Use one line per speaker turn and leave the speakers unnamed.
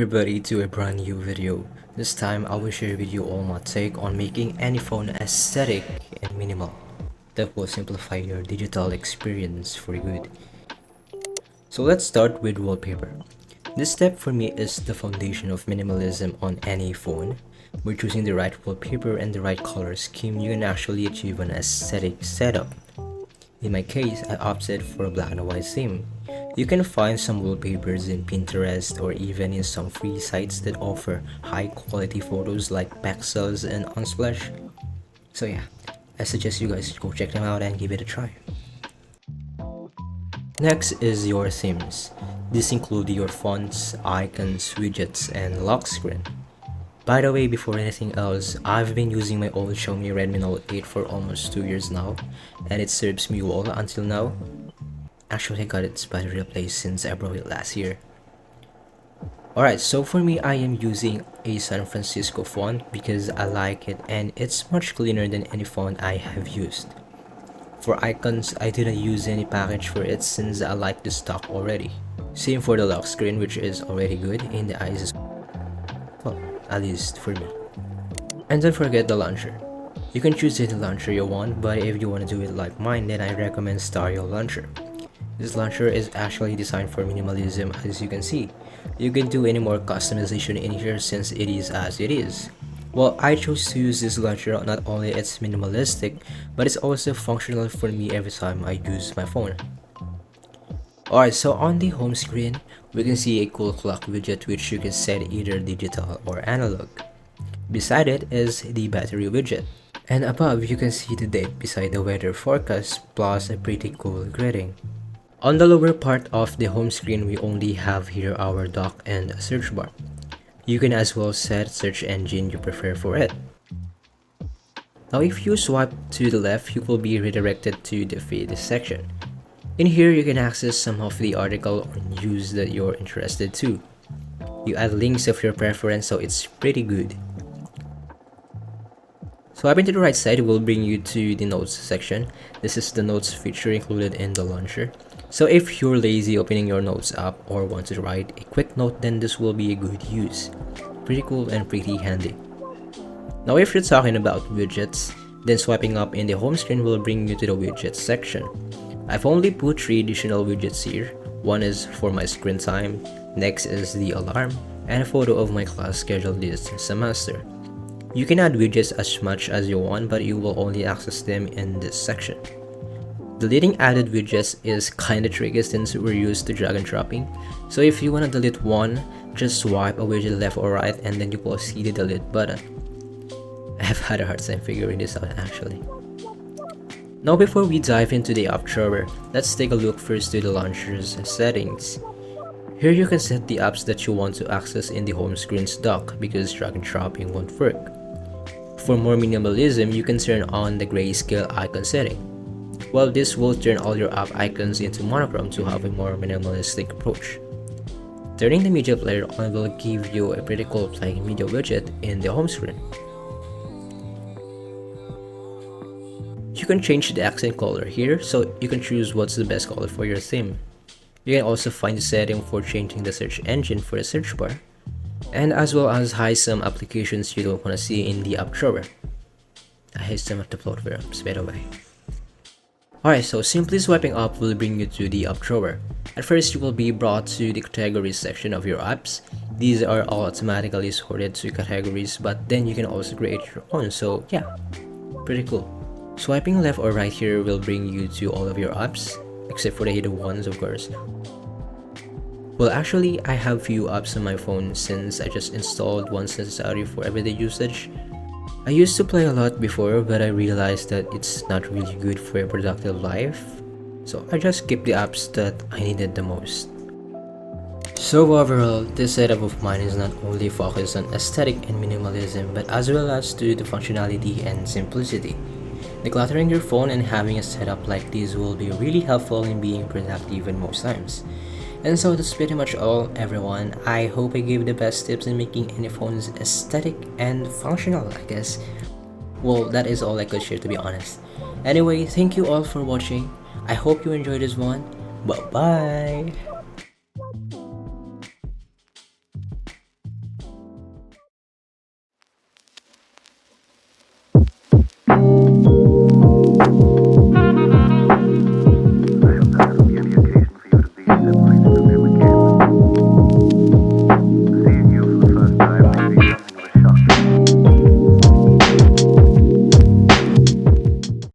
everybody to a brand new video. This time I will share with you all my take on making any phone aesthetic and minimal that will simplify your digital experience for good. So let's start with wallpaper. This step for me is the foundation of minimalism on any phone. By choosing the right wallpaper and the right color scheme, you can actually achieve an aesthetic setup. In my case, I opted for a black and white theme. You can find some wallpapers in Pinterest or even in some free sites that offer high quality photos like Pexels and Unsplash. So yeah, I suggest you guys go check them out and give it a try. Next is your themes. These include your fonts, icons, widgets, and lock screen. By the way, before anything else, I've been using my old Xiaomi Redmi Note 8 for almost 2 years now, and it serves me well until now. Actually, I got its battery replaced since I broke it last year. Alright, so for me, I am using a San Francisco font because I like it and it's much cleaner than any font I have used. For icons, I didn't use any package for it since I like the stock already. Same for the lock screen, which is already good in the eyes. Well, at least for me. And don't forget the launcher. You can choose any launcher you want, but if you want to do it like mine, then I recommend Stario launcher. This launcher is actually designed for minimalism, as you can see. You can do any more customization in here since it is as it is. Well, I chose to use this launcher, not only it's minimalistic, but it's also functional for me every time I use my phone. Alright, so on the home screen, we can see a cool clock widget which you can set either digital or analog. Beside it is the battery widget. And above you can see the date beside the weather forecast plus a pretty cool grading. On the lower part of the home screen, we only have here our dock and a search bar. You can as well set search engine you prefer for it. Now if you swipe to the left, you will be redirected to the feed section. In here, you can access some of the article or news that you're interested to. You add links of your preference, so it's pretty good. Swiping to the right side will bring you to the notes section. This is the notes feature included in the launcher. So if you're lazy opening your notes app or want to write a quick note, then this will be a good use. Pretty cool and pretty handy. Now if you're talking about widgets, then swiping up in the home screen will bring you to the widgets section. I've only put 3 additional widgets here. One is for my screen time, next is the alarm, and a photo of my class schedule this semester. You can add widgets as much as you want, but you will only access them in this section. Deleting added widgets is kinda tricky since we're used to drag and dropping. So if you wanna delete one, just swipe a widget left or right and then you will see the delete button. I have had a hard time figuring this out actually. Now before we dive into the app drawer, let's take a look first to the launcher's settings. Here you can set the apps that you want to access in the home screen's dock because drag and dropping won't work. For more minimalism, you can turn on the grayscale icon setting. Well, this will turn all your app icons into monochrome to have a more minimalistic approach. Turning the media player on will give you a pretty cool playing media widget in the home screen. You can change the accent color here, so you can choose what's the best color for your theme. You can also find the setting for changing the search engine for the search bar, and as well as hide some applications you don't want to see in the app drawer. I hate some of the bloatware apps, by the way. Alright, so simply swiping up will bring you to the app drawer. At first, you will be brought to the categories section of your apps. These are all automatically sorted to categories, but then you can also create your own, so yeah, pretty cool. Swiping left or right here will bring you to all of your apps, except for the hidden ones of course. Well actually, I have few apps on my phone since I just installed ones necessary for everyday usage. I used to play a lot before, but I realized that it's not really good for a productive life, so I just kept the apps that I needed the most. So overall, this setup of mine is not only focused on aesthetic and minimalism, but as well as to the functionality and simplicity. Decluttering your phone and having a setup like this will be really helpful in being productive in most times. And so that's pretty much all, everyone. I hope I gave the best tips in making any phones aesthetic and functional, I guess. Well, that is all I could share, to be honest. Anyway, thank you all for watching. I hope you enjoyed this one. Bye bye.